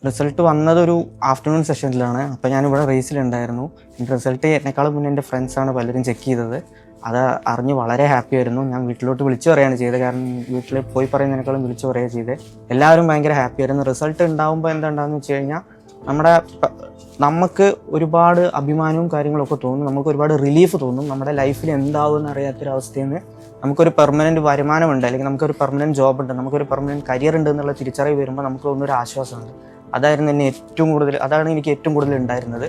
Result വന്നതൊരു afternoon സെഷനിലാണ്. അപ്പോൾ ഞാനിവിടെ റേസിലുണ്ടായിരുന്നു. Result എന്നെക്കാളും മുന്നേ എൻ്റെ ഫ്രണ്ട്സാണ് പലരും ചെക്ക് ചെയ്തത്. അത് അറിഞ്ഞ് വളരെ ഹാപ്പി ആയിരുന്നു. ഞാൻ വീട്ടിലോട്ട് വിളിച്ചു പറയുകയാണ് ചെയ്തത്. കാരണം വീട്ടിൽ പോയി പറയുന്നതിനേക്കാളും വിളിച്ചു പറയുക ചെയ്തത്. എല്ലാവരും ഭയങ്കര ഹാപ്പി ആയിരുന്നു. റിസൾട്ട് ഉണ്ടാകുമ്പോൾ എന്താണെന്ന് വെച്ച് കഴിഞ്ഞാൽ നമുക്ക് ഒരുപാട് അഭിമാനവും കാര്യങ്ങളൊക്കെ തോന്നും. നമുക്ക് ഒരുപാട് റിലീഫ് തോന്നും. നമ്മുടെ ലൈഫിൽ എന്താവുമെന്ന് അറിയാത്തൊരവസ്ഥയിൽ നിന്ന് നമുക്കൊരു പെർമനൻറ്റ് വരുമാനമുണ്ട്, അല്ലെങ്കിൽ നമുക്കൊരു പെർമനൻറ്റ് ജോബ് ഉണ്ട്, നമുക്കൊരു പെർമനൻറ്റ് കരിയർ ഉണ്ട് എന്നുള്ള തിരിച്ചറിവ് വരുമ്പോൾ നമുക്ക് തോന്നുന്നൊരു ആശ്വാസമുണ്ട്. അതാണ് എനിക്ക് ഏറ്റവും കൂടുതൽ ഉണ്ടായിരുന്നത്.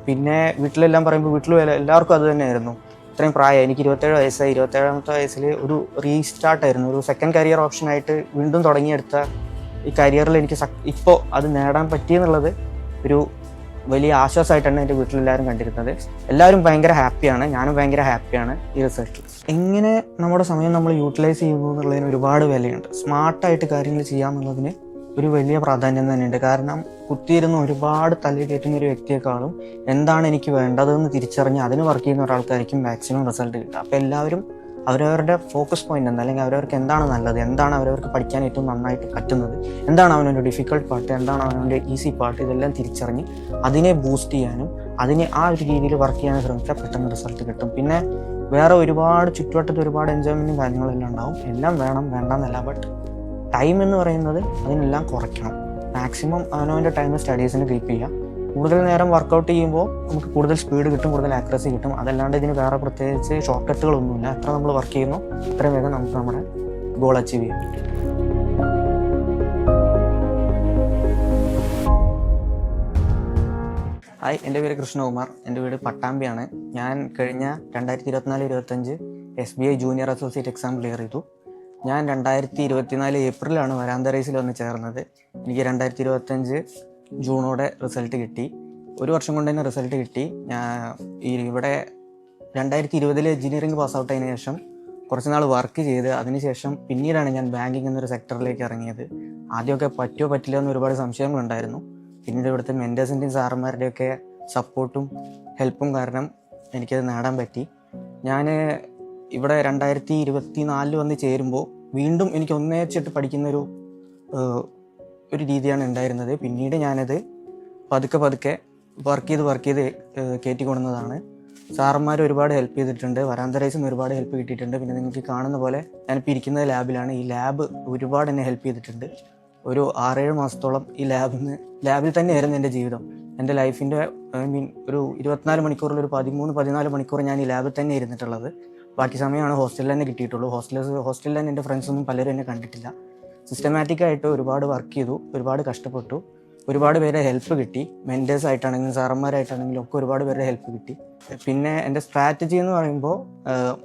പിന്നെ വീട്ടിലെല്ലാം പറയുമ്പോൾ വീട്ടിലും എല്ലാവർക്കും അത് തന്നെയായിരുന്നു. ഇത്രയും പ്രായം, എനിക്ക് 27 വയസ്സായി. 27ാമത്തെ വയസ്സിൽ ഒരു റീസ്റ്റാർട്ടായിരുന്നു, ഒരു സെക്കൻഡ് കരിയർ ഓപ്ഷനായിട്ട് വീണ്ടും തുടങ്ങിയെടുത്ത ഈ കരിയറിൽ എനിക്ക് ഇപ്പോൾ അത് നേടാൻ പറ്റിയെന്നുള്ളത് ഒരു വലിയ ആശ്വാസമായിട്ടാണ് എൻ്റെ വീട്ടിലെല്ലാവരും കണ്ടിരുന്നത്. എല്ലാവരും ഭയങ്കര ഹാപ്പിയാണ്, ഞാനും ഭയങ്കര ഹാപ്പിയാണ് ഈ റിസൾട്ടിൽ. എങ്ങനെ നമ്മുടെ സമയം നമ്മൾ യൂട്ടിലൈസ് ചെയ്യുന്നു എന്നുള്ളതിന് ഒരുപാട് വിലയുണ്ട്. സ്മാർട്ടായിട്ട് കാര്യങ്ങൾ ചെയ്യാമെന്നുള്ളതിന് ഒരു വലിയ പ്രാധാന്യം തന്നെയുണ്ട്. കാരണം കുത്തിയിരുന്ന് ഒരുപാട് തലയിൽ കയറ്റുന്ന ഒരു വ്യക്തിയെക്കാളും എന്താണ് എനിക്ക് വേണ്ടതെന്ന് തിരിച്ചറിഞ്ഞ് അതിന് വർക്ക് ചെയ്യുന്ന ഒരാൾക്കായിരിക്കും മാക്സിമം റിസൾട്ട് കിട്ടുക. അപ്പോൾ എല്ലാവരും അവരവരുടെ ഫോക്കസ് പോയിന്റ് എന്താ, അല്ലെങ്കിൽ അവരവർക്ക് എന്താണ് നല്ലത്, എന്താണ് അവരവർക്ക് പഠിക്കാൻ ഏറ്റവും നന്നായിട്ട് പറ്റുന്നത്, എന്താണ് അവനവൻ്റെ ഡിഫിക്കൽട്ട് പാർട്ട്, എന്താണ് അവനവൻ്റെ ഈസി പാർട്ട്, ഇതെല്ലാം തിരിച്ചറിഞ്ഞ് അതിനെ ബൂസ്റ്റ് ചെയ്യാനും അതിനെ ആ ഒരു രീതിയിൽ വർക്ക് ചെയ്യാനും ശ്രമിച്ചാൽ പെട്ടെന്ന് റിസൾട്ട് കിട്ടും. പിന്നെ വേറെ ഒരുപാട് ചുറ്റുവട്ടത്ത് ഒരുപാട് എൻജോയ്മെൻറ്റും കാര്യങ്ങളെല്ലാം ഉണ്ടാവും. എല്ലാം വേണം, വേണ്ടെന്നല്ല. ബട്ട് ടൈം എന്ന് പറയുന്നത് അതിനെല്ലാം കുറയ്ക്കണം. മാക്സിമം അവനവൻ്റെ ടൈം സ്റ്റഡീസിന് കീപ്പ് ചെയ്യുക. കൂടുതൽ നേരം വർക്കൗട്ട് ചെയ്യുമ്പോൾ നമുക്ക് കൂടുതൽ സ്പീഡ് കിട്ടും, കൂടുതൽ ആക്യുറസി കിട്ടും. അതല്ലാണ്ട് ഇതിന് വേറെ പ്രത്യേകിച്ച് ഷോർട്ട് കട്ടുകളൊന്നുമില്ല. എത്ര നമ്മൾ വർക്ക് ചെയ്യുന്നു അത്രയും വേഗം നമുക്ക് നമ്മുടെ ഗോൾ അച്ചീവ് ചെയ്യാൻ പറ്റും. ഹായ്, എൻ്റെ പേര് കൃഷ്ണകുമാർ. എൻ്റെ വീട് പട്ടാമ്പിയാണ്. ഞാൻ കഴിഞ്ഞ 2024-25 SBI junior associate exam clear ചെയ്തു. ഞാൻ 2024 ഏപ്രിലാണ് വരാന്ത റേസിൽ വന്ന് ചേർന്നത്. എനിക്ക് 2025 ജൂണോടെ റിസൾട്ട് കിട്ടി. ഒരു വർഷം കൊണ്ട് തന്നെ റിസൾട്ട് കിട്ടി. ഇവിടെ 2020 എഞ്ചിനീയറിംഗ് പാസ് ഔട്ട് ആയതിനു ശേഷം കുറച്ച് നാൾ വർക്ക് ചെയ്ത് അതിനുശേഷം പിന്നീടാണ് ഞാൻ ബാങ്കിങ് എന്നൊരു സെക്ടറിലേക്ക് ഇറങ്ങിയത്. ആദ്യമൊക്കെ പറ്റുമോ പറ്റില്ല എന്ന് ഒരുപാട് സംശയങ്ങളുണ്ടായിരുന്നു. പിന്നീട് ഇവിടുത്തെ മെൻറ്റേഴ്സിൻ്റെയും സാറന്മാരുടെയൊക്കെ സപ്പോർട്ടും ഹെൽപ്പും കാരണം എനിക്കത് നേടാൻ പറ്റി. ഞാൻ ഇവിടെ 2024 വന്ന് ചേരുമ്പോൾ വീണ്ടും എനിക്ക് ഒന്നേച്ചിട്ട് പഠിക്കുന്നൊരു രീതിയാണ് ഉണ്ടായിരുന്നത്. പിന്നീട് ഞാനത് പതുക്കെ വർക്ക് ചെയ്ത് കയറ്റിക്കൊണ്ടുന്നതാണ്. സാറന്മാർ ഒരുപാട് ഹെൽപ്പ് ചെയ്തിട്ടുണ്ട്. വരാന്ത റേസിൽ നിന്ന് ഒരുപാട് ഹെൽപ്പ് കിട്ടിയിട്ടുണ്ട്. പിന്നെ നിങ്ങൾക്ക് കാണുന്ന പോലെ ഞാനിപ്പോൾ ഇരിക്കുന്നത് ലാബിലാണ്. ഈ ലാബ് ഒരുപാട് എന്നെ ഹെൽപ്പ് ചെയ്തിട്ടുണ്ട്. ഒരു 6-7 മാസത്തോളം ഈ ലാബിൽ തന്നെയായിരുന്നു എൻ്റെ ജീവിതം. എൻ്റെ ലൈഫിൻ്റെ ഒരു 24 മണിക്കൂറിൽ ഒരു 13-14 മണിക്കൂർ ഞാൻ ഈ ലാബിൽ തന്നെ ഇരുന്നിട്ടുള്ളത്. ബാക്കി സമയമാണ് ഹോസ്റ്റലിൽ തന്നെ കിട്ടിയിട്ടുള്ളൂ. ഹോസ്റ്റലിൽ തന്നെ എൻ്റെ ഫ്രണ്ട്സൊന്നും പലരും എന്നെ കണ്ടിട്ടില്ല. സിസ്റ്റമാറ്റിക്കായിട്ട് ഒരുപാട് വർക്ക് ചെയ്തു, ഒരുപാട് കഷ്ടപ്പെട്ടു, ഒരുപാട് പേരെ ഹെൽപ്പ് കിട്ടി. മെൻറ്റേഴ്സ് ആയിട്ടാണെങ്കിലും സാറന്മാരായിട്ടാണെങ്കിലും ഒക്കെ ഒരുപാട് പേരുടെ ഹെൽപ്പ് കിട്ടി. പിന്നെ എൻ്റെ സ്ട്രാറ്റജി എന്ന് പറയുമ്പോൾ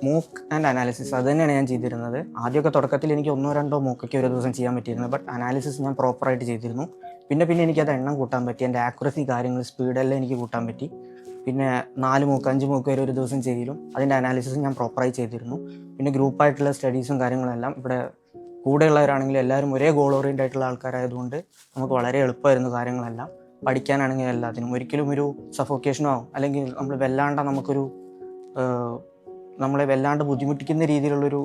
മോക്ക് ആൻഡ് അനാലിസിസ് അത് തന്നെയാണ് ഞാൻ ചെയ്തിരുന്നത്. ആദ്യമൊക്കെ തുടക്കത്തിൽ എനിക്ക് 1-2 മോക്കൊക്കെ ഒരു ദിവസം ചെയ്യാൻ പറ്റിയിരുന്നു. ബട്ട് അനാലിസിസ് ഞാൻ പ്രോപ്പറായിട്ട് ചെയ്തിരുന്നു. പിന്നെ എനിക്കത് എണ്ണം കൂട്ടാൻ പറ്റി. എൻ്റെ ആക്യുറസി, കാര്യങ്ങൾ, സ്പീഡെല്ലാം എനിക്ക് കൂട്ടാൻ പറ്റി. പിന്നെ 4 മൂക്ക് 5 മൂക്ക് വരെ ഒരു ദിവസം ചെയ്യലും അതിൻ്റെ അനാലിസിസും ഞാൻ പ്രോപ്പറായി ചെയ്തിരുന്നു. പിന്നെ ഗ്രൂപ്പായിട്ടുള്ള സ്റ്റഡീസും കാര്യങ്ങളെല്ലാം ഇവിടെ കൂടെയുള്ളവരാണെങ്കിലും എല്ലാവരും ഒരേ ഗോൾ ഓറിയൻ്റ് ആയിട്ടുള്ള ആൾക്കാരായതുകൊണ്ട് നമുക്ക് വളരെ എളുപ്പമായിരുന്നു കാര്യങ്ങളെല്ലാം. പഠിക്കാനാണെങ്കിൽ എല്ലാത്തിനും ഒരിക്കലും ഒരു സഫോക്കേഷനോ അല്ലെങ്കിൽ നമ്മളെ വല്ലാണ്ട് ബുദ്ധിമുട്ടിക്കുന്ന രീതിയിലുള്ളൊരു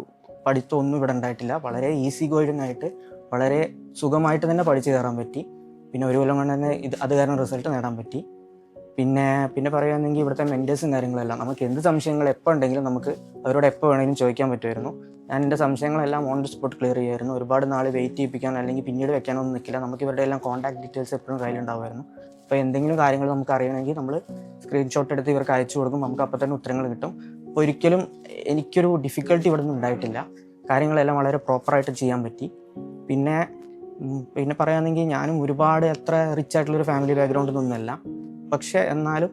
പഠിത്തമൊന്നും ഇവിടെ ഉണ്ടായിട്ടില്ല. വളരെ ഈസി ഗോയിങ് ആയിട്ട് വളരെ സുഖമായിട്ട് തന്നെ പഠിച്ചു കയറാൻ പറ്റി. പിന്നെ ഒരു കൊല്ലം കൊണ്ട് തന്നെ അത് കാരണം റിസൾട്ട് നേടാൻ പറ്റി. പിന്നെ പറയുകയാണെങ്കിൽ ഇവിടുത്തെ മെൻറ്റേഴ്സും കാര്യങ്ങളെല്ലാം നമുക്ക് എന്ത് സംശയങ്ങൾ എപ്പോൾ ഉണ്ടെങ്കിലും നമുക്ക് അവരോട് എപ്പോൾ വേണമെങ്കിലും ചോദിക്കാൻ പറ്റുമായിരുന്നു. ഞാൻ എൻ്റെ സംശയങ്ങളെല്ലാം ഓൺ ദി സ്പോട്ട് ക്ലിയർ ചെയ്യായിരുന്നു. ഒരുപാട് നാൾ വെയിറ്റ് ചെയ്യിപ്പിക്കാൻ അല്ലെങ്കിൽ പിന്നീട് വെക്കാനൊന്നും നിൽക്കില്ല. നമുക്ക് ഇവരുടെ എല്ലാം കോൺടാക്ട് ഡീറ്റെയിൽസ് എപ്പോഴും കയ്യിലുണ്ടാവുമായിരുന്നു. അപ്പോൾ എന്തെങ്കിലും കാര്യങ്ങൾ നമുക്ക് അറിയണമെങ്കിൽ നമ്മൾ സ്ക്രീൻഷോട്ട് എടുത്ത് ഇവർക്ക് അയച്ചു കൊടുക്കും. നമുക്ക് അപ്പോൾ തന്നെ ഉത്തരങ്ങൾ കിട്ടും. അപ്പോൾ ഒരിക്കലും എനിക്കൊരു ഡിഫിക്കൽട്ടി ഇവിടെ നിന്ന് ഉണ്ടായിട്ടില്ല. കാര്യങ്ങളെല്ലാം വളരെ പ്രോപ്പറായിട്ട് ചെയ്യാൻ പറ്റി. പിന്നെ പറയുകയാണെങ്കിൽ ഞാനും ഒരുപാട് അത്ര റിച്ച് ആയിട്ടുള്ളൊരു ഫാമിലി ബാക്ക്ഗ്രൗണ്ടിൽ നിന്നല്ല. പക്ഷേ എന്നാലും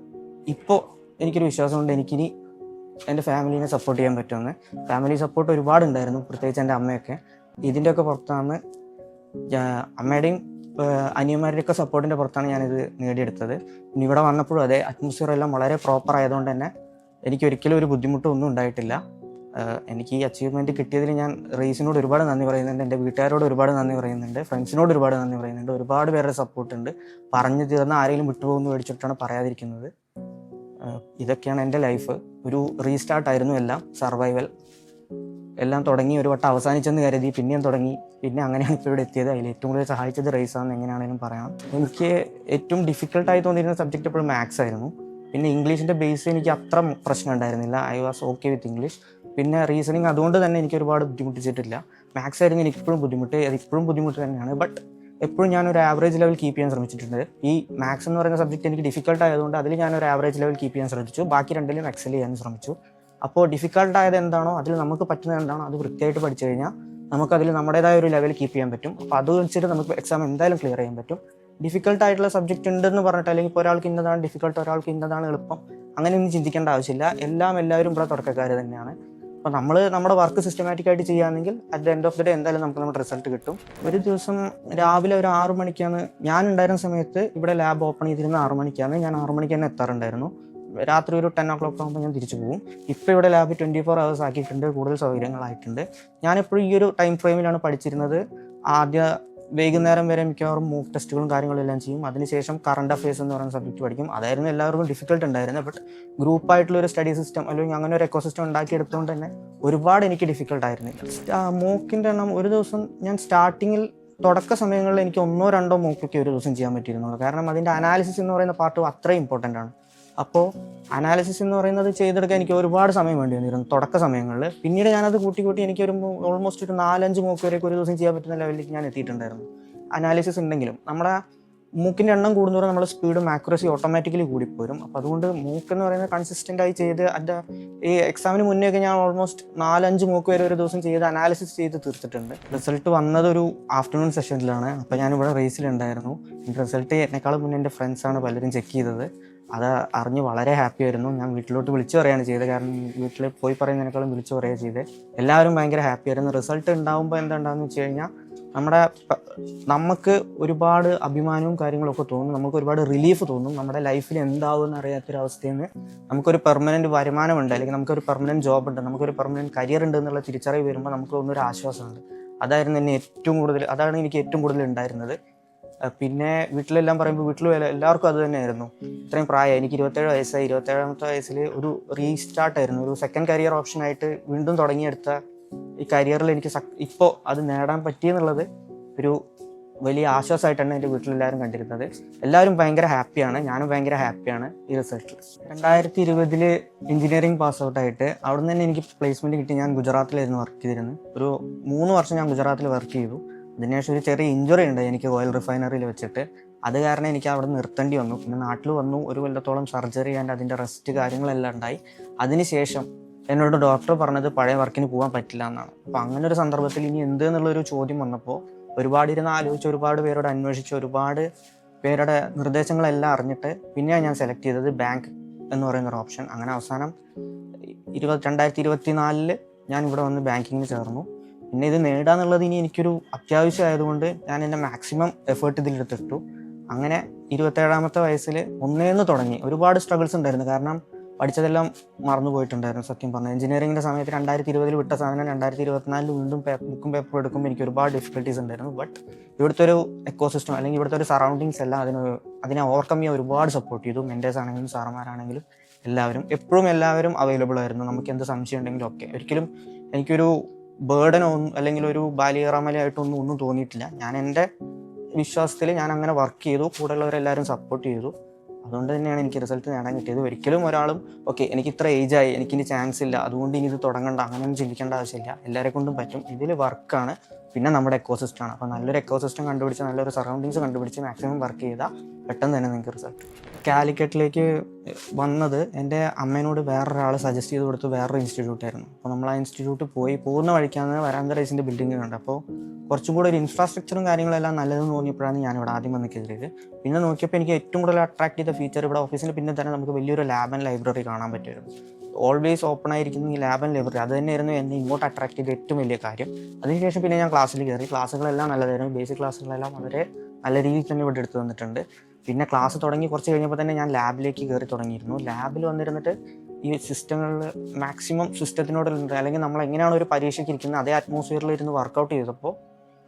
ഇപ്പോൾ എനിക്കൊരു വിശ്വാസമുണ്ട് എനിക്കിനി എൻ്റെ ഫാമിലീനെ സപ്പോർട്ട് ചെയ്യാൻ പറ്റുമെന്ന്. ഫാമിലി സപ്പോർട്ട് ഒരുപാടുണ്ടായിരുന്നു, പ്രത്യേകിച്ച് എൻ്റെ അമ്മയൊക്കെ. ഇതിൻ്റെയൊക്കെ പുറത്താണ് അമ്മയുടെയും അനിയന്മാരുടെയൊക്കെ സപ്പോർട്ടിൻ്റെ പുറത്താണ് ഞാനിത് നേടിയെടുത്തത്. പിന്നെ ഇവിടെ വന്നപ്പോഴും അതെ, അറ്റ്മോസ്ഫിയർ എല്ലാം വളരെ പ്രോപ്പർ ആയതുകൊണ്ട് തന്നെ എനിക്കൊരിക്കലും ഒരു ബുദ്ധിമുട്ടൊന്നും ഉണ്ടായിട്ടില്ല. എനിക്ക് ഈ അച്ചീവ്മെൻറ്റ് കിട്ടിയതിൽ ഞാൻ റേസിനോട് ഒരുപാട് നന്ദി പറയുന്നുണ്ട്. എൻ്റെ വീട്ടുകാരോട് ഒരുപാട് നന്ദി പറയുന്നുണ്ട്. ഫ്രണ്ട്സിനോട് ഒരുപാട് നന്ദി പറയുന്നുണ്ട്. ഒരുപാട് പേരുടെ സപ്പോർട്ടുണ്ട്. പറഞ്ഞു തീർന്ന ആരെങ്കിലും വിട്ടുപോകുന്നു മേടിച്ചിട്ടാണ് പറയാതിരിക്കുന്നത്. ഇതൊക്കെയാണ് എൻ്റെ ലൈഫ്. ഒരു റീസ്റ്റാർട്ടായിരുന്നു എല്ലാം. സർവൈവൽ എല്ലാം തുടങ്ങി ഒരു വട്ടം അവസാനിച്ചെന്ന് കരുതി പിന്നെയും തുടങ്ങി, പിന്നെ അങ്ങനെയാണ് ഇപ്പോൾ ഇവിടെ എത്തിയത്. അതിൽ ഏറ്റവും കൂടുതൽ സഹായിച്ചത് റേസാണെന്ന് എങ്ങനെയാണെങ്കിലും പറയാം. എനിക്ക് ഏറ്റവും ഡിഫിക്കൽട്ടായി തോന്നിയിരുന്ന സബ്ജക്റ്റ് എപ്പോഴും മാത്സ് ആയിരുന്നു. പിന്നെ ഇംഗ്ലീഷിൻ്റെ ബേസ് എനിക്ക് അത്ര പ്രശ്നം ഉണ്ടായിരുന്നില്ല. I was okay with English. പിന്നെ റീസണിങ് അതുകൊണ്ട് തന്നെ എനിക്ക് ഒരുപാട് ബുദ്ധിമുട്ടിച്ചിട്ടില്ല. മാത്സ് ആയിരുന്നു എനിക്ക് ഇപ്പോഴും ബുദ്ധിമുട്ട്, അത് ഇപ്പോഴും ബുദ്ധിമുട്ട് തന്നെയാണ്. ബട്ട് എപ്പോഴും ഞാനൊരു ആവറേജ് ലെവൽ കീപ്പ് ചെയ്യാൻ ശ്രമിച്ചിട്ടുണ്ട്. ഈ മാത്സ് എന്ന് പറയുന്ന സബ്ജക്റ്റ് എനിക്ക് ഡിഫിക്കൽട്ട് ആയതുകൊണ്ട് അതിൽ ഞാനൊരു ആവറേജ് ലെവൽ കീപ്പ് ചെയ്യാൻ ശ്രമിച്ചു. ബാക്കി രണ്ടിലും എക്സൽ ചെയ്യാൻ ശ്രമിച്ചു. അപ്പോൾ ഡിഫിക്കൽട്ടായത് എന്താണോ, അതിൽ നമുക്ക് പറ്റുന്നത് എന്താണോ അത് വൃത്തിയായിട്ട് പഠിച്ചു കഴിഞ്ഞാൽ നമുക്കതിൽ നമ്മുടേതായ ഒരു ലെവൽ കീപ്പ് ചെയ്യാൻ പറ്റും. അപ്പോൾ അത് വെച്ചിട്ട് നമുക്ക് എക്സാം എന്തായാലും ക്ലിയർ ചെയ്യാൻ പറ്റും. ഡിഫിക്കൽട്ടായിട്ടുള്ള സബ്ജക്റ്റ് ഉണ്ടെന്ന് പറഞ്ഞിട്ട്, അല്ലെങ്കിൽ ഇപ്പോൾ ഒരാൾക്ക് ഇന്നതാണ് ഡിഫിക്കൽട്ട്, ഒരാൾക്ക് ഇന്നതാണ് എളുപ്പം, അങ്ങനെയൊന്നും ചിന്തിക്കേണ്ട ആവശ്യമില്ല. എല്ലാവരും ഇവിടെ തുടക്കക്കാർ തന്നെയാണ്. അപ്പോൾ നമ്മൾ നമ്മുടെ വർക്ക് സിസ്റ്റമാറ്റിക്കായിട്ട് ചെയ്യുകയാണെങ്കിൽ at the end of the day എന്തായാലും നമുക്ക് നമ്മുടെ റിസൾട്ട് കിട്ടും. ഒരു ദിവസം രാവിലെ ഒരു 6 മണിക്കാണ് ഞാൻ ഉണ്ടായിരുന്ന സമയത്ത്, ഇവിടെ ലാബ് ഓപ്പൺ ചെയ്തിരുന്ന 6 മണിക്കാണ്. ഞാൻ 6 മണിക്ക് തന്നെ എത്താറുണ്ടായിരുന്നു. രാത്രി ഒരു 10 o'clock ആകുമ്പോൾ ഞാൻ തിരിച്ചു പോകും. ഇപ്പോൾ ഇവിടെ ലാബ് 24 hours ആക്കിയിട്ടുണ്ട്, കൂടുതൽ സൗകര്യങ്ങളായിട്ടുണ്ട്. ഞാനെപ്പോഴും ഈ ഒരു ടൈം ഫ്രെയിമിലാണ് പഠിച്ചിരുന്നത്. വൈകുന്നേരം വരെ മിക്കവാറും മോക്ക് ടെസ്റ്റുകളും കാര്യങ്ങളും എല്ലാം ചെയ്യും. അതിനുശേഷം കറണ്ട് അഫയേഴ്സ് എന്ന് പറയുന്ന സബ്ജക്റ്റ് പഠിക്കും. അതായിരുന്നു എല്ലാവർക്കും ഡിഫിക്കൽട്ട് ഉണ്ടായിരുന്നത്. ബട്ട് ഗ്രൂപ്പായിട്ടുള്ള ഒരു സ്റ്റഡി സിസ്റ്റം അല്ലെങ്കിൽ അങ്ങനെ ഒരു എക്കോ സിസ്റ്റം ഉണ്ടാക്കിയെടുത്തുകൊണ്ട് തന്നെ ഒരുപാട് എനിക്ക് ഡിഫിക്കൽട്ടായിരുന്നില്ല. മോക്കിൻ്റെ എണ്ണം ഒരു ദിവസം ഞാൻ സ്റ്റാർട്ടിങ്ങിൽ തുടക്ക സമയങ്ങളിൽ എനിക്ക് 1-2 മോക്കൊക്കെ ഒരു ദിവസം ചെയ്യാൻ പറ്റിയിരുന്നുള്ളൂ. കാരണം അതിൻ്റെ അനാലിസിസ് എന്ന് പറയുന്ന പാർട്ട് അത്രയും ഇമ്പോർട്ടൻ്റ് ആണ്. അപ്പോൾ അനാലിസിസ് എന്ന് പറയുന്നത് ചെയ്തെടുക്കാൻ എനിക്ക് ഒരുപാട് സമയം വേണ്ടി വന്നിരുന്നു തുടക്ക സമയങ്ങളിൽ. പിന്നീട് ഞാനത് കൂട്ടി എനിക്കൊരു ഓൾമോസ്റ്റ് ഒരു 4-5 മോക്ക് വരെയൊക്കെ ഒരു ദിവസം ചെയ്യാൻ പറ്റുന്ന ലെവലിലേക്ക് ഞാൻ എത്തിയിട്ടുണ്ടായിരുന്നു. അനാലിസിസ് ഉണ്ടെങ്കിലും നമ്മുടെ മൂക്കിൻ്റെ എണ്ണം കൂടുന്നവരെ നമ്മുടെ സ്പീഡും ആക്യുറസി ഓട്ടോമാറ്റിക്കലി കൂടിപ്പോരും. അപ്പോൾ അതുകൊണ്ട് മൂക്ക് എന്ന് പറയുന്നത് കൺസിസ്റ്റൻ്റായി ചെയ്ത് ഈ എക്സാമിന് മുന്നേയൊക്കെ ഞാൻ ഓൾമോസ്റ്റ് 4-5 മോക്ക് വരെ ഒരു ദിവസം ചെയ്ത് അനാലിസിസ് ചെയ്ത് തീർത്തിട്ടുണ്ട്. റിസൾട്ട് വന്നത് ഒരു ആഫ്റ്റർനൂൺ സെഷനിലാണ്. അപ്പോൾ ഞാനിവിടെ റേസിലുണ്ടായിരുന്നു. റിസൾട്ട് എന്നെക്കാളും മുന്നേ എൻ്റെ ഫ്രണ്ട്സാണ് പലരും ചെക്ക് ചെയ്തത്. അത് അറിഞ്ഞ് വളരെ ഹാപ്പി ആയിരുന്നു. ഞാൻ വീട്ടിലോട്ട് വിളിച്ചു പറയുകയാണ് ചെയ്തത്. കാരണം വീട്ടിൽ പോയി പറയുന്നതിനേക്കാളും വിളിച്ചു പറയുക ചെയ്തത്. എല്ലാവരും ഭയങ്കര ഹാപ്പി ആയിരുന്നു. റിസൾട്ട് ഉണ്ടാകുമ്പോൾ എന്താണെന്ന് വെച്ച് കഴിഞ്ഞാൽ നമുക്ക് ഒരുപാട് അഭിമാനവും കാര്യങ്ങളൊക്കെ തോന്നും. നമുക്ക് ഒരുപാട് റിലീഫ് തോന്നും. നമ്മുടെ ലൈഫിൽ എന്താവുമെന്ന് അറിയാത്തൊരവസ്ഥയിൽ നിന്ന് നമുക്കൊരു പെർമനൻറ്റ് വരുമാനമുണ്ട്, അല്ലെങ്കിൽ നമുക്കൊരു പെർമനൻറ്റ് ജോബ് ഉണ്ട്, നമുക്കൊരു പെർമനൻറ്റ് കരിയർ ഉണ്ട് എന്നുള്ള തിരിച്ചറിവ് വരുമ്പോൾ നമുക്ക് ഒന്നൊരു ആശ്വാസമുണ്ട്. അതാണ് എനിക്ക് ഏറ്റവും കൂടുതൽ ഉണ്ടായിരുന്നത്. പിന്നെ വീട്ടിലെല്ലാം പറയുമ്പോൾ വീട്ടിൽ എല്ലാവർക്കും അത് തന്നെയായിരുന്നു. ഇത്രയും പ്രായം എനിക്ക് 27 വയസ്സായി. 27ാമത്തെ വയസ്സിൽ ഒരു റീസ്റ്റാർട്ടായിരുന്നു, ഒരു സെക്കൻഡ് കരിയർ ഓപ്ഷനായിട്ട് വീണ്ടും തുടങ്ങിയെടുത്ത ഈ കരിയറിൽ എനിക്ക് ഇപ്പോൾ അത് നേടാൻ പറ്റിയെന്നുള്ളത് ഒരു വലിയ ആശ്വാസമായിട്ടാണ് എൻ്റെ വീട്ടിലെല്ലാവരും കണ്ടിരുന്നത്. എല്ലാവരും ഭയങ്കര ഹാപ്പിയാണ്, ഞാനും ഭയങ്കര ഹാപ്പിയാണ് ഈ റിസൾട്ടിൽ. 2020 എഞ്ചിനീയറിംഗ് പാസ് ഔട്ടായിട്ട് അവിടെ നിന്ന് തന്നെ എനിക്ക് പ്ലേസ്മെൻറ്റ് കിട്ടി. ഞാൻ ഗുജറാത്തിലായിരുന്നു വർക്ക് ചെയ്തിരുന്നത്. ഒരു 3 വർഷം ഞാൻ ഗുജറാത്തിൽ വർക്ക് ചെയ്തു. അതിനുശേഷം ഒരു ചെറിയ ഇഞ്ചുറി ഉണ്ട് എനിക്ക് ഓയിൽ റിഫൈനറിയിൽ വെച്ചിട്ട്. അത് കാരണം എനിക്ക് അവിടെ നിർത്തേണ്ടി വന്നു. പിന്നെ നാട്ടിൽ വന്നു, ഒരു കൊല്ലത്തോളം സർജറി ചെയ്യാണ്ട് അതിൻ്റെ റെസ്റ്റ് കാര്യങ്ങളെല്ലാം ഉണ്ടായി. അതിനുശേഷം എന്നോട് ഡോക്ടർ പറഞ്ഞത് പഴയ വർക്കിന് പോകാൻ പറ്റില്ല എന്നാണ്. അപ്പോൾ അങ്ങനെ ഒരു സന്ദർഭത്തിൽ ഇനി എന്ത് എന്നുള്ളൊരു ചോദ്യം വന്നപ്പോൾ ഒരുപാട് ഇരുന്ന് ആലോചിച്ച്, ഒരുപാട് പേരോട് അന്വേഷിച്ച്, ഒരുപാട് പേരുടെ നിർദ്ദേശങ്ങളെല്ലാം അറിഞ്ഞിട്ട് പിന്നെയാണ് ഞാൻ സെലക്ട് ചെയ്തത് ബാങ്ക് എന്ന് പറയുന്നൊരു ഓപ്ഷൻ. അങ്ങനെ അവസാനം 2024 ഞാൻ ഇവിടെ വന്ന് ബാങ്കിങ്ങിന് ചേർന്നു. പിന്നെ ഇത് നേടാന്നുള്ളത് ഇനി എനിക്കൊരു അത്യാവശ്യമായതുകൊണ്ട് ഞാൻ എൻ്റെ മാക്സിമം എഫേർട്ട് ഇതിലെടുത്തിട്ടു. അങ്ങനെ 27ാമത്തെ വയസ്സിൽ ഒന്നേന്ന് തുടങ്ങി. ഒരുപാട് സ്ട്രഗിൾസ് ഉണ്ടായിരുന്നു. കാരണം പഠിച്ചതെല്ലാം മറന്നു പോയിട്ടുണ്ടായിരുന്നു സത്യം പറഞ്ഞാൽ. എഞ്ചിനീയറിങ്ങിൻ്റെ സമയത്ത് 2020 വിട്ട സാധനം 2024 വീണ്ടും ബുക്കും പേപ്പറും എടുക്കുമ്പോൾ എനിക്ക് ഒരുപാട് ഡിഫിക്കൽട്ടീസ് ഉണ്ടായിരുന്നു. ബട്ട് ഇവിടുത്തെ ഒരു എക്കോ സിസ്റ്റം അല്ലെങ്കിൽ ഇവിടുത്തെ ഒരു സറൗണ്ടിങ്സ് എല്ലാം അതിനെ ഓവർകം ചെയ്യാൻ ഒരുപാട് സപ്പോർട്ട് ചെയ്തു. മെൻറ്റേഴ്സ് ആണെങ്കിലും സാറന്മാരാണെങ്കിലും എല്ലാവരും അവൈലബിൾ ആയിരുന്നു. നമുക്ക് എന്ത് സംശയം ഉണ്ടെങ്കിലും ഒക്കെ. ഒരിക്കലും എനിക്കൊരു ബേർഡനോ അല്ലെങ്കിൽ ഒരു ബാലിയറാമലയായിട്ടൊന്നും തോന്നിയിട്ടില്ല. ഞാൻ എൻ്റെ വിശ്വാസത്തിൽ ഞാൻ അങ്ങനെ വർക്ക് ചെയ്തു. കൂടെയുള്ളവരെല്ലാവരും സപ്പോർട്ട് ചെയ്തു. അതുകൊണ്ട് തന്നെയാണ് എനിക്ക് റിസൾട്ട് നേടാൻ കിട്ടിയത്. ഒരിക്കലും ഒരാളും ഓക്കെ എനിക്ക് ഇത്ര ഏജായി, എനിക്കിനി ചാൻസ് ഇല്ല, അതുകൊണ്ട് ഇനി ഇത് തുടങ്ങണ്ട, അങ്ങനെയൊന്നും ചിന്തിക്കേണ്ട ആവശ്യമില്ല. എല്ലാവരെ കൊണ്ടും പറ്റും. ഇതിൽ വർക്കാണ്, പിന്നെ നമ്മുടെ എക്കോ സിസ്റ്റമാണ്. അപ്പോൾ നല്ലൊരു എക്കോ സിസ്റ്റം കണ്ടുപിടിച്ച്, നല്ലൊരു സറൗണ്ടിങ്സ് കണ്ടുപിടിച്ച് മാക്സിമം വർക്ക് ചെയ്താൽ പെട്ടെന്ന് തന്നെ നിങ്ങൾക്ക് റിസൾട്ട്. കാലിക്കറ്റിലേക്ക് വന്നത് എൻ്റെ അമ്മേനോട് വേറൊരാൾ സജസ്റ്റ് ചെയ്ത് കൊടുത്ത് വേറൊരു ഇൻസ്റ്റിറ്റ്യൂട്ടായിരുന്നു. അപ്പോൾ നമ്മൾ ആ ഇൻസ്റ്റിറ്റ്യൂട്ട് പോകുന്ന വഴിക്കാണ് വരാന്ത റൈസിൻ്റെ ബിൽഡിംഗ് കണ്ടത്. അപ്പോൾ കുറച്ചും കൂടെ ഒരു ഇൻഫ്രാസ്ട്രക്ചറും കാര്യങ്ങളെല്ലാം നല്ലതെന്ന് തോന്നിയപ്പോഴാണ് ഞാനിവിടെ ആദ്യം വന്ന് കയറിയത്. പിന്നെ നോക്കിയപ്പോൾ എനിക്ക് ഏറ്റവും കൂടുതൽ അട്രാക്ട് ചെയ്ത ഫീച്ചർ ഇവിടെ ഓഫീസിൽ പിന്നെ തന്നെ നമുക്ക് വലിയൊരു ലാബ് ആൻഡ് ലൈബ്രറി കാണാൻ പറ്റുമായിരുന്നു. ഓൾവേസ് ഓപ്പൺ ആയിരിക്കുന്ന ഈ ലാബ് ആൻഡ് ലൈബ്രറി അത് തന്നെയായിരുന്നു എന്നെ ഇങ്ങോട്ട് അട്രാക്ട് ചെയ്ത ഏറ്റവും വലിയ കാര്യം. അതിനുശേഷം പിന്നെ ഞാൻ ക്ലാസ്സിൽ കയറി. ക്ലാസ്സുകളെല്ലാം നല്ലതായിരുന്നു. ബേസിക് ക്ലാസ്സുകളെല്ലാം വളരെ നല്ല രീതിയിൽ തന്നെ ഇവിടെ എടുത്തു വന്നിട്ടുണ്ട്. പിന്നെ ക്ലാസ് തുടങ്ങി കുറച്ച് കഴിഞ്ഞപ്പോൾ തന്നെ ഞാൻ ലാബിലേക്ക് കയറി തുടങ്ങിയിരുന്നു. ലാബിൽ വന്നിരുന്നിട്ട് ഈ സിസ്റ്റങ്ങളിൽ മാക്സിമം സിസ്റ്റത്തിനോട് അല്ലെങ്കിൽ നമ്മൾ എങ്ങനെയാണ് ഒരു പരീക്ഷയ്ക്ക് ഇരിക്കുന്നത് അതേ അറ്റ്മോസ്ഫിയറിൽ ഇരുന്ന് വർക്കൗട്ട് ചെയ്തപ്പോൾ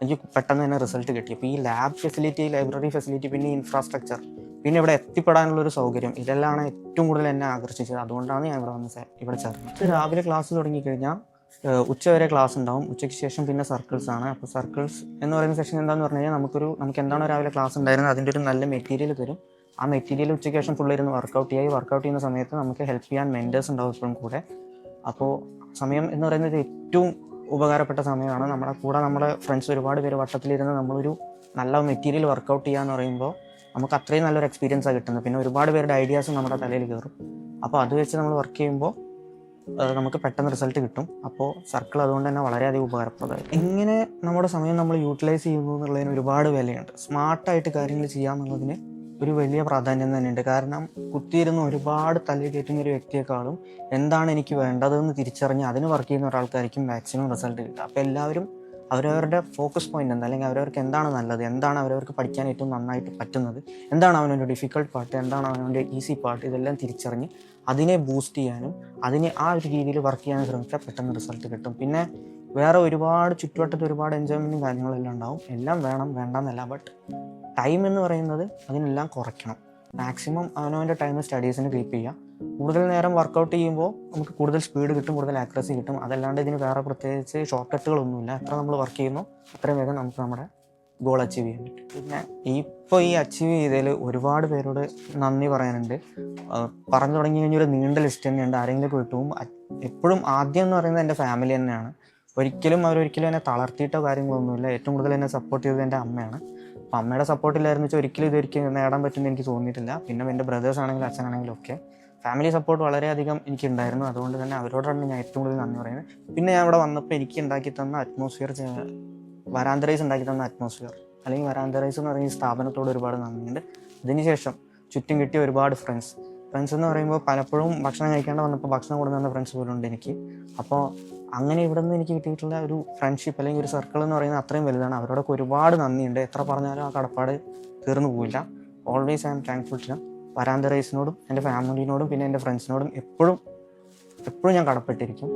എനിക്ക് പെട്ടെന്ന് തന്നെ റിസൾട്ട് കിട്ടി. അപ്പോൾ ഈ ലാബ് ഫെസിലിറ്റി, ലൈബ്രറി ഫെസിലിറ്റി, പിന്നെ ഇൻഫ്രാസ്ട്രക്ചർ, പിന്നെ ഇവിടെ എത്തിപ്പെടാനുള്ളൊരു സൗകര്യം, ഇതെല്ലാമാണ് ഏറ്റവും കൂടുതൽ എന്നെ ആകർഷിച്ചത്. അതുകൊണ്ടാണ് ഞാൻ ഇവിടെ ചേർന്നത്. രാവിലെ ക്ലാസ് തുടങ്ങിക്കഴിഞ്ഞാൽ ഉച്ചവരെ ക്ലാസ് ഉണ്ടാവും. ഉച്ചയ്ക്ക് ശേഷം പിന്നെ സർക്കിൾസ് ആണ്. അപ്പോൾ സർക്കിൾസ് എന്ന് പറയുന്ന സെഷൻ എന്താണെന്ന് പറഞ്ഞു കഴിഞ്ഞാൽ നമുക്ക് എന്താണോ രാവിലെ ക്ലാസ് ഉണ്ടായിരുന്നത് അതിൻ്റെ ഒരു നല്ല മെറ്റീരിയൽ തരും. ആ മെറ്റീരിയൽ ഉച്ചയ്ക്ക് ശേഷം ഫുൾ ഇരുന്ന് വർക്കൗട്ട് ചെയ്യുന്ന സമയത്ത് നമുക്ക് ഹെൽപ്പ് ചെയ്യാൻ മെൻറ്റേഴ്സ് ഉണ്ടാവും എപ്പോഴും കൂടെ. അപ്പോൾ സമയം എന്ന് പറയുന്നത് ഏറ്റവും ഉപകാരപ്പെട്ട സമയമാണ്. നമ്മുടെ ഫ്രണ്ട്സ് ഒരുപാട് പേര് വട്ടത്തിലിരുന്ന് നമ്മളൊരു നല്ല മെറ്റീരിയൽ വർക്കൗട്ട് ചെയ്യുക എന്ന് പറയുമ്പോൾ നമുക്ക് അത്രയും നല്ലൊരു എക്സ്പീരിയൻസാണ് കിട്ടുന്നത്. പിന്നെ ഒരുപാട് പേരുടെ ഐഡിയാസും നമ്മുടെ തലയിൽ കയറും. അപ്പോൾ അത് വെച്ച് നമ്മൾ വർക്ക് ചെയ്യുമ്പോൾ നമുക്ക് പെട്ടെന്ന് റിസൾട്ട് കിട്ടും. അപ്പോൾ സർക്കിൾ അതുകൊണ്ട് തന്നെ വളരെയധികം ഉപകാരപ്രദമായി. എങ്ങനെ നമ്മുടെ സമയം നമ്മൾ യൂട്ടിലൈസ് ചെയ്യുന്നു എന്നുള്ളതിന് ഒരുപാട് വിലയുണ്ട്. സ്മാർട്ടായിട്ട് കാര്യങ്ങൾ ചെയ്യാമെന്നുള്ളതിന് ഒരു വലിയ പ്രാധാന്യം തന്നെയുണ്ട്. കാരണം കുത്തിയിരുന്ന് ഒരുപാട് തലയിൽ കയറ്റുന്ന ഒരു വ്യക്തിയെക്കാളും എന്താണ് എനിക്ക് വേണ്ടതെന്ന് തിരിച്ചറിഞ്ഞ് അതിന് വർക്ക് ചെയ്യുന്ന ഒരാൾക്കായിരിക്കും മാക്സിമം റിസൾട്ട് കിട്ടുക. അപ്പോൾ എല്ലാവരും അവരവരുടെ ഫോക്കസ് പോയിന്റ് എന്താ, അല്ലെങ്കിൽ അവരവർക്ക് എന്താണ് നല്ലത്, എന്താണ് അവരവർക്ക് പഠിക്കാൻ ഏറ്റവും നന്നായിട്ട് പറ്റുന്നത്, എന്താണ് അവനവൻ്റെ ഡിഫിക്കൽട്ട് പാർട്ട്, എന്താണ് അവനവൻ്റെ ഈസി പാർട്ട്, ഇതെല്ലാം തിരിച്ചറിഞ്ഞ് അതിനെ ബൂസ്റ്റ് ചെയ്യാനും അതിനെ ആ ഒരു രീതിയിൽ വർക്ക് ചെയ്യാനും ശ്രമിച്ചാൽ പെട്ടെന്ന് റിസൾട്ട് കിട്ടും. പിന്നെ വേറെ ഒരുപാട് ചുറ്റുവട്ടത്ത് ഒരുപാട് എൻജോയ്മെൻറ്റും കാര്യങ്ങളെല്ലാം ഉണ്ടാവും. എല്ലാം വേണം, വേണ്ടെന്നല്ല. ബട്ട് ടൈം എന്ന് പറയുന്നത് അതിനെല്ലാം കുറയ്ക്കണം. മാക്സിമം അവനവൻ്റെ ടൈം സ്റ്റഡീസിന് കീപ്പ് ചെയ്യുക. കൂടുതൽ നേരം വർക്കൗട്ട് ചെയ്യുമ്പോൾ നമുക്ക് കൂടുതൽ സ്പീഡ് കിട്ടും, കൂടുതൽ ആക്യുറസി കിട്ടും. അതല്ലാണ്ട് ഇതിന് വേറെ പ്രത്യേകിച്ച് ഷോർട്ട് കട്ടുകളൊന്നുമില്ല. എത്ര നമ്മൾ വർക്ക് ചെയ്യുന്നു അത്രയും വേഗം നമുക്ക് നമ്മുടെ ഗോൾ അച്ചീവ് ചെയ്യാൻ പറ്റും. പിന്നെ ഇപ്പോൾ ഈ അച്ചീവ് ചെയ്തതിൽ ഒരുപാട് പേരോട് നന്ദി പറയാനുണ്ട്. പറഞ്ഞു തുടങ്ങി കഴിഞ്ഞൊരു നീണ്ട ലിസ്റ്റ് തന്നെയുണ്ട്. ആരെങ്കിലും കിട്ടും. എപ്പോഴും ആദ്യം എന്ന് പറയുന്നത് എൻ്റെ ഫാമിലി തന്നെയാണ്. അവരൊരിക്കലും എന്നെ തളർത്തിയിട്ടോ കാര്യങ്ങളൊന്നുമില്ല. ഏറ്റവും കൂടുതൽ എന്നെ സപ്പോർട്ട് ചെയ്തത് എൻ്റെ അമ്മയാണ്. അപ്പം അമ്മയുടെ സപ്പോർട്ടില്ലായിരുന്നു വെച്ചാൽ ഒരിക്കലും നേടാൻ പറ്റുമെന്ന് എനിക്ക് തോന്നിയിട്ടില്ല. പിന്നെ എൻ്റെ ബ്രദേഴ്സ് ആണെങ്കിലും അച്ഛനാണെങ്കിലും ഒക്കെ ഫാമിലി സപ്പോർട്ട് വളരെയധികം എനിക്കുണ്ടായിരുന്നു. അതുകൊണ്ട് തന്നെ അവരോടാണ് ഞാൻ ഏറ്റവും കൂടുതൽ നന്ദി പറയുന്നത്. പിന്നെ ഞാൻ ഇവിടെ വന്നപ്പോൾ എനിക്ക് ഉണ്ടാക്കി തന്ന അറ്റ്മോസ്ഫിയർ, വരാന്തറൈസ് ഉണ്ടാക്കി തന്ന അറ്റ്മോസ്ഫിയർ, അല്ലെങ്കിൽ വരാന്തറൈസ് എന്ന് പറയുന്ന സ്ഥാപനത്തോട് ഒരുപാട് നന്ദിയുണ്ട്. അതിനുശേഷം ചുറ്റും കിട്ടിയ ഒരുപാട് ഫ്രണ്ട്സ് എന്ന് പറയുമ്പോൾ പലപ്പോഴും ഭക്ഷണം കഴിക്കാണ്ട് വന്നപ്പോൾ ഭക്ഷണം കൊണ്ടുവന്ന ഫ്രണ്ട്സ് പോലും ഉണ്ട് എനിക്ക്. അപ്പോൾ അങ്ങനെ ഇവിടെ നിന്ന് എനിക്ക് കിട്ടിയിട്ടുള്ള ഒരു ഫ്രണ്ട്ഷിപ്പ് അല്ലെങ്കിൽ ഒരു സർക്കിൾ എന്ന് പറയുന്നത് അത്രയും വലുതാണ്. അവരോടൊക്കെ ഒരുപാട് നന്ദിയുണ്ട്. എത്ര പറഞ്ഞാലും ആ കടപ്പാട് തീർന്നു പോവില്ല. Always I am thankful to വരാന്തറൈസിനോടും എൻ്റെ ഫാമിലിനോടും പിന്നെ എൻ്റെ ഫ്രണ്ട്സിനോടും എപ്പോഴും ഞാൻ കടപ്പെട്ടിരിക്കും.